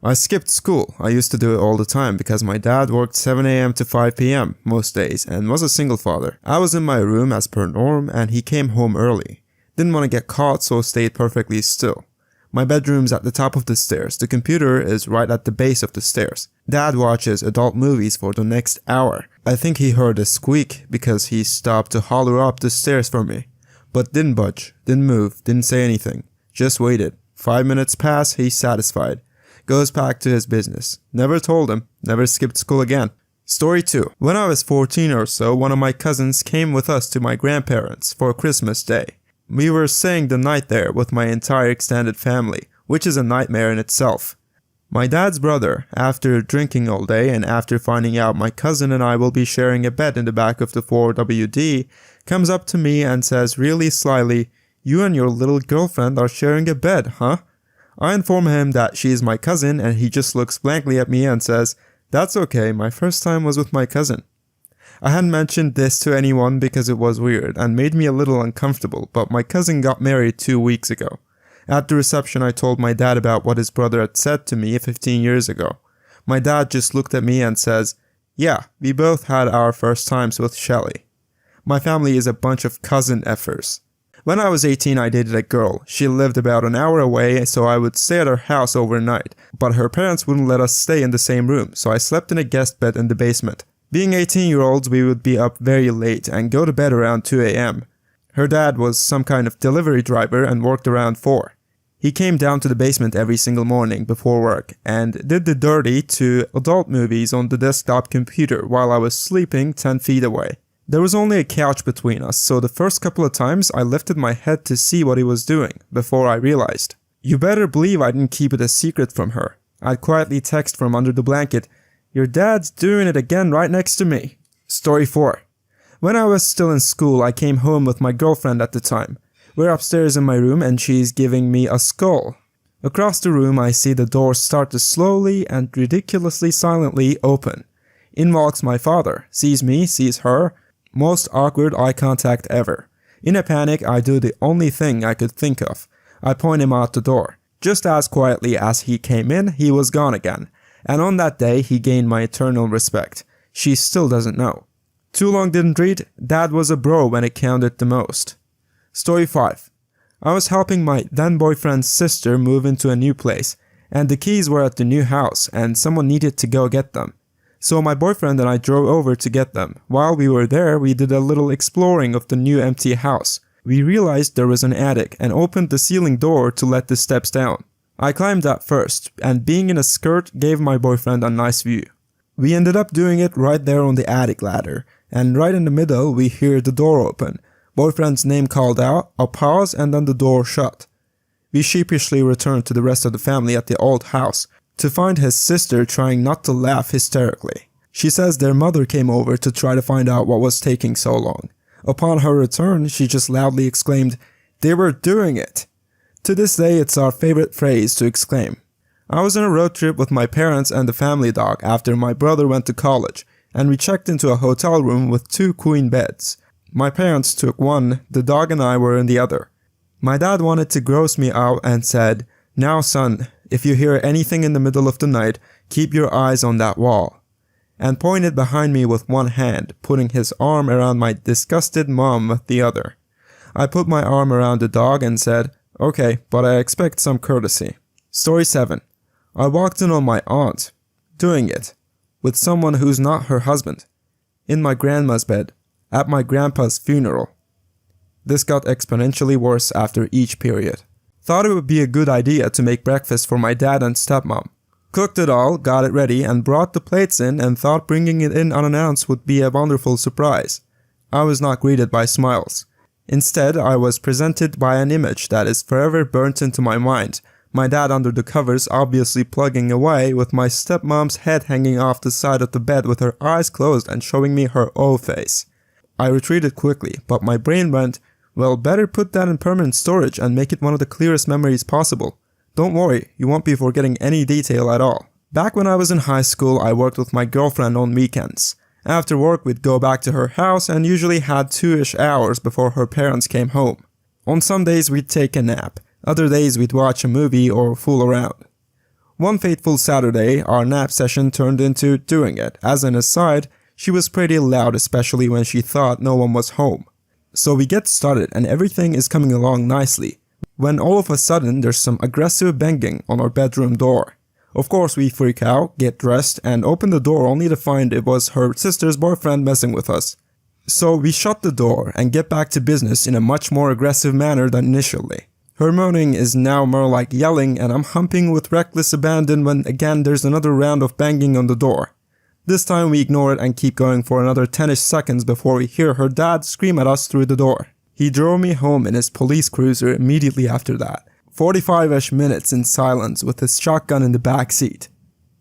I skipped school. I used to do it all the time because my dad worked 7 a.m. to 5 p.m. most days and was a single father. I was in my room as per norm and he came home early. Didn't want to get caught, so stayed perfectly still. My bedroom's at the top of the stairs. The computer is right at the base of the stairs. Dad watches adult movies for the next hour. I think he heard a squeak because he stopped to holler up the stairs for me. But didn't budge, didn't move, didn't say anything. Just waited. 5 minutes pass, he's satisfied. Goes back to his business. Never told him. Never skipped school again. Story 2. When I was 14 or so, one of my cousins came with us to my grandparents for Christmas Day. We were staying the night there with my entire extended family, which is a nightmare in itself. My dad's brother, after drinking all day and after finding out my cousin and I will be sharing a bed in the back of the 4WD, comes up to me and says really slyly, "You and your little girlfriend are sharing a bed, huh?" I inform him that she is my cousin and he just looks blankly at me and says, "That's okay, my first time was with my cousin." I hadn't mentioned this to anyone because it was weird and made me a little uncomfortable, but my cousin got married 2 weeks ago. At the reception I told my dad about what his brother had said to me 15 years ago. My dad just looked at me and says, "Yeah, we both had our first times with Shelly." My family is a bunch of cousin effers. When I was 18 I dated a girl. She lived about an hour away, so I would stay at her house overnight, but her parents wouldn't let us stay in the same room, so I slept in a guest bed in the basement. Being 18-year-olds, we would be up very late and go to bed around 2 a.m. Her dad was some kind of delivery driver and worked around 4. He came down to the basement every single morning before work and did the dirty to adult movies on the desktop computer while I was sleeping 10 feet away. There was only a couch between us, so the first couple of times I lifted my head to see what he was doing before I realized. You better believe I didn't keep it a secret from her. I'd quietly text from under the blanket, "Your dad's doing it again right next to me." Story 4. When I was still in school, I came home with my girlfriend at the time. We're upstairs in my room and she's giving me a skull. Across the room I see the door start to slowly and ridiculously silently open. In walks my father, sees me, sees her. Most awkward eye contact ever. In a panic I do the only thing I could think of. I point him out the door. Just as quietly as he came in, he was gone again. And on that day he gained my eternal respect. She still doesn't know. Too long didn't read, Dad was a bro when it counted the most. Story 5. I was helping my then boyfriend's sister move into a new place, and the keys were at the new house and someone needed to go get them. So my boyfriend and I drove over to get them. While we were there, we did a little exploring of the new empty house. We realized there was an attic and opened the ceiling door to let the steps down. I climbed up first, and being in a skirt gave my boyfriend a nice view. We ended up doing it right there on the attic ladder, and right in the middle we hear the door open. Boyfriend's name called out, a pause, and then the door shut. We sheepishly returned to the rest of the family at the old house, to find his sister trying not to laugh hysterically. She says their mother came over to try to find out what was taking so long. Upon her return, she just loudly exclaimed, "They were doing it!" To this day, it's our favorite phrase to exclaim. I was on a road trip with my parents and the family dog after my brother went to college, and we checked into a hotel room with 2 queen beds. My parents took one, the dog and I were in the other. My dad wanted to gross me out and said, "Now son, if you hear anything in the middle of the night, keep your eyes on that wall," and pointed behind me with one hand, putting his arm around my disgusted mom with the other. I put my arm around the dog and said, "Okay, but I expect some courtesy." Story 7. I walked in on my aunt, doing it, with someone who's not her husband, in my grandma's bed, at my grandpa's funeral. This got exponentially worse after each period. Thought it would be a good idea to make breakfast for my dad and stepmom. Cooked it all, got it ready, and brought the plates in and thought bringing it in unannounced would be a wonderful surprise. I was not greeted by smiles. Instead, I was presented by an image that is forever burnt into my mind. My dad under the covers obviously plugging away, with my stepmom's head hanging off the side of the bed with her eyes closed and showing me her O face. I retreated quickly, but my brain went, well, better put that in permanent storage and make it one of the clearest memories possible. Don't worry, you won't be forgetting any detail at all. Back when I was in high school, I worked with my girlfriend on weekends. After work, we'd go back to her house and usually had 2-ish hours before her parents came home. On some days, we'd take a nap. Other days, we'd watch a movie or fool around. One fateful Saturday, our nap session turned into doing it. As an aside, she was pretty loud, especially when she thought no one was home. So we get started and everything is coming along nicely, when all of a sudden there's some aggressive banging on our bedroom door. Of course we freak out, get dressed, and open the door only to find it was her sister's boyfriend messing with us. So we shut the door and get back to business in a much more aggressive manner than initially. Her moaning is now more like yelling and I'm humping with reckless abandon when again there's another round of banging on the door. This time we ignore it and keep going for another 10ish seconds before we hear her dad scream at us through the door. He drove me home in his police cruiser immediately after that. 45ish minutes in silence with his shotgun in the back seat.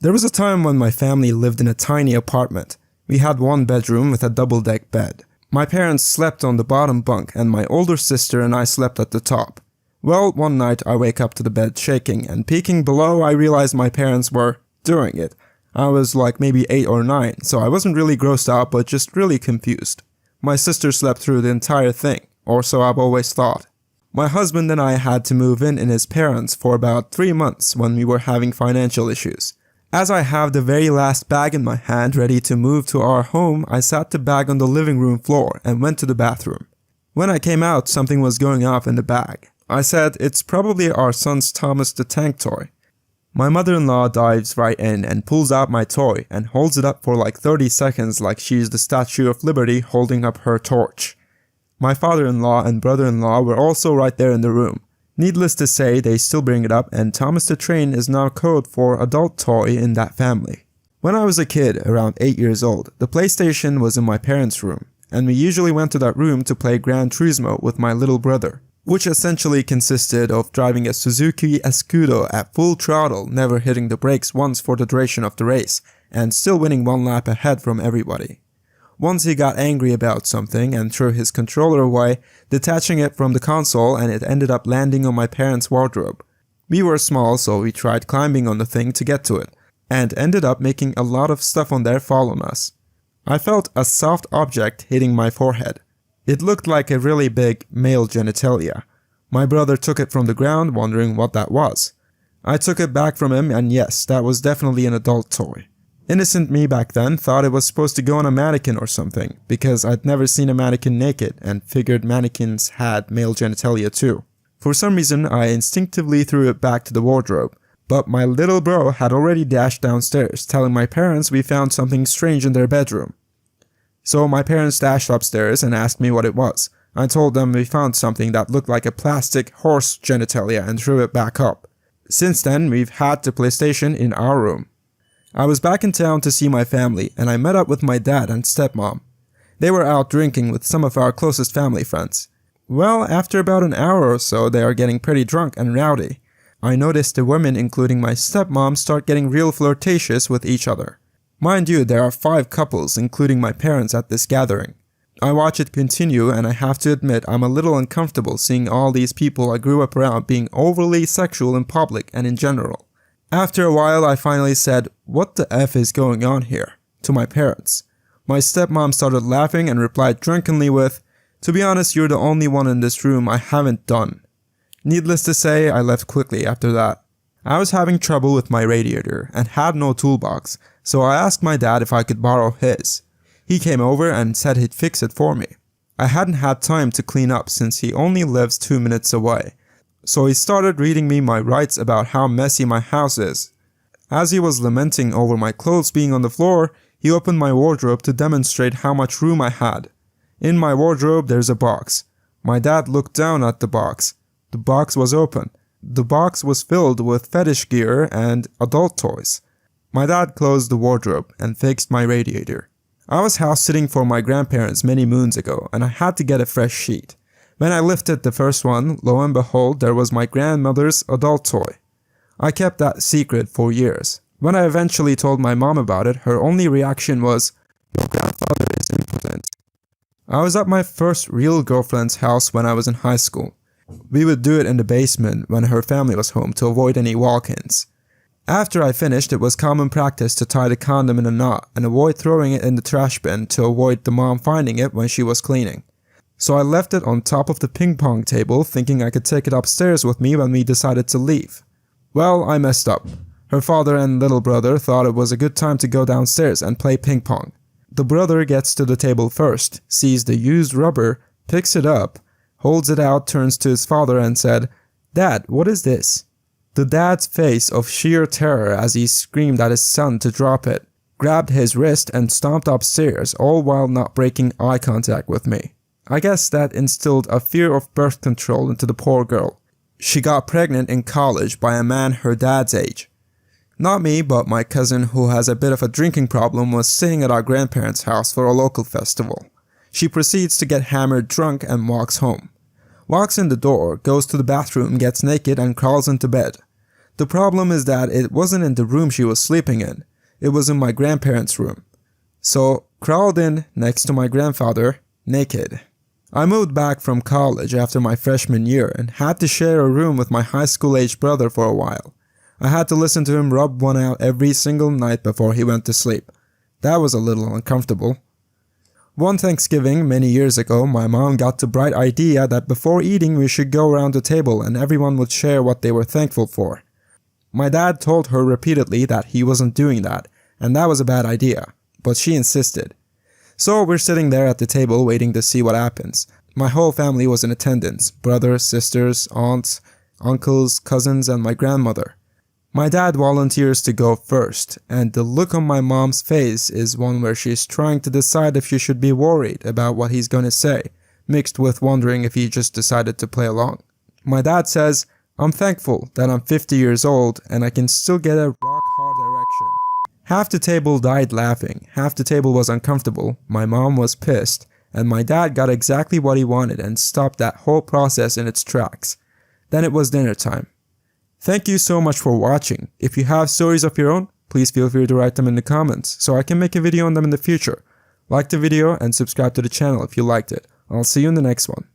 There was a time when my family lived in a tiny apartment. We had one bedroom with a double-deck bed. My parents slept on the bottom bunk and my older sister and I slept at the top. Well, one night I wake up to the bed shaking and peeking below I realized my parents were doing it. I was like maybe 8 or 9, so I wasn't really grossed out but just really confused. My sister slept through the entire thing, or so I've always thought. My husband and I had to move in his parents for about 3 months when we were having financial issues. As I have the very last bag in my hand ready to move to our home, I sat the bag on the living room floor and went to the bathroom. When I came out, something was going off in the bag. I said, "It's probably our son's Thomas the Tank toy." My mother-in-law dives right in and pulls out my toy and holds it up for like 30 seconds like she's the Statue of Liberty holding up her torch. My father-in-law and brother-in-law were also right there in the room. Needless to say, they still bring it up and Thomas the Train is now code for adult toy in that family. When I was a kid, around 8 years old, the PlayStation was in my parents' room, and we usually went to that room to play Gran Turismo with my little brother, which essentially consisted of driving a Suzuki Escudo at full throttle, never hitting the brakes once for the duration of the race, and still winning one lap ahead from everybody. Once he got angry about something and threw his controller away, detaching it from the console, and it ended up landing on my parents' wardrobe. We were small, so we tried climbing on the thing to get to it, and ended up making a lot of stuff on there fall on us. I felt a soft object hitting my forehead. It looked like a really big male genitalia. My brother took it from the ground, wondering what that was. I took it back from him, and yes, that was definitely an adult toy. Innocent me back then thought it was supposed to go on a mannequin or something, because I'd never seen a mannequin naked and figured mannequins had male genitalia too. For some reason, I instinctively threw it back to the wardrobe, but my little bro had already dashed downstairs, telling my parents we found something strange in their bedroom. So my parents dashed upstairs and asked me what it was. I told them we found something that looked like a plastic horse genitalia and threw it back up. Since then, we've had the PlayStation in our room. I was back in town to see my family and I met up with my dad and stepmom. They were out drinking with some of our closest family friends. Well, after about an hour or so, they are getting pretty drunk and rowdy. I noticed the women, including my stepmom, start getting real flirtatious with each other. Mind you, there are 5 couples, including my parents, at this gathering. I watch it continue and I have to admit I'm a little uncomfortable seeing all these people I grew up around being overly sexual in public and in general. After a while I finally said, "What the F is going on here?" to my parents. My stepmom started laughing and replied drunkenly with, "To be honest, you're the only one in this room I haven't done." Needless to say, I left quickly after that. I was having trouble with my radiator and had no toolbox, so I asked my dad if I could borrow his. He came over and said he'd fix it for me. I hadn't had time to clean up since he only lives 2 minutes away, so he started reading me my rights about how messy my house is. As he was lamenting over my clothes being on the floor, he opened my wardrobe to demonstrate how much room I had. In my wardrobe there's a box. My dad looked down at the box. The box was open. The box was filled with fetish gear and adult toys. My dad closed the wardrobe and fixed my radiator. I was house sitting for my grandparents many moons ago and I had to get a fresh sheet. When I lifted the first one, lo and behold, there was my grandmother's adult toy. I kept that secret for years. When I eventually told my mom about it, her only reaction was, "Your grandfather is impotent." I was at my first real girlfriend's house when I was in high school. We would do it in the basement when her family was home to avoid any walk-ins. After I finished, it was common practice to tie the condom in a knot and avoid throwing it in the trash bin to avoid the mom finding it when she was cleaning. So I left it on top of the ping pong table thinking I could take it upstairs with me when we decided to leave. Well, I messed up. Her father and little brother thought it was a good time to go downstairs and play ping pong. The brother gets to the table first, sees the used rubber, picks it up, holds it out, turns to his father and said, "Dad, what is this?" The dad's face of sheer terror as he screamed at his son to drop it, grabbed his wrist and stomped upstairs, all while not breaking eye contact with me. I guess that instilled a fear of birth control into the poor girl. She got pregnant in college by a man her dad's age. Not me, but my cousin, who has a bit of a drinking problem, was staying at our grandparents' house for a local festival. She proceeds to get hammered drunk and walks home. Walks in the door, goes to the bathroom, gets naked and crawls into bed. The problem is that it wasn't in the room she was sleeping in. It was in my grandparents' room. So, crawled in next to my grandfather, naked. I moved back from college after my freshman year and had to share a room with my high school-aged brother for a while. I had to listen to him rub one out every single night before he went to sleep. That was a little uncomfortable. One Thanksgiving, many years ago, my mom got the bright idea that before eating we should go around the table and everyone would share what they were thankful for. My dad told her repeatedly that he wasn't doing that, and that was a bad idea, but she insisted. So we're sitting there at the table waiting to see what happens. My whole family was in attendance, brothers, sisters, aunts, uncles, cousins, and my grandmother. My dad volunteers to go first, and the look on my mom's face is one where she's trying to decide if she should be worried about what he's going to say, mixed with wondering if he just decided to play along. My dad says, "I'm thankful that I'm 50 years old and I can still get a rock-hard erection." Half the table died laughing, half the table was uncomfortable, my mom was pissed, and my dad got exactly what he wanted and stopped that whole process in its tracks. Then it was dinner time. Thank you so much for watching. If you have stories of your own, please feel free to write them in the comments so I can make a video on them in the future. Like the video and subscribe to the channel if you liked it. I'll see you in the next one.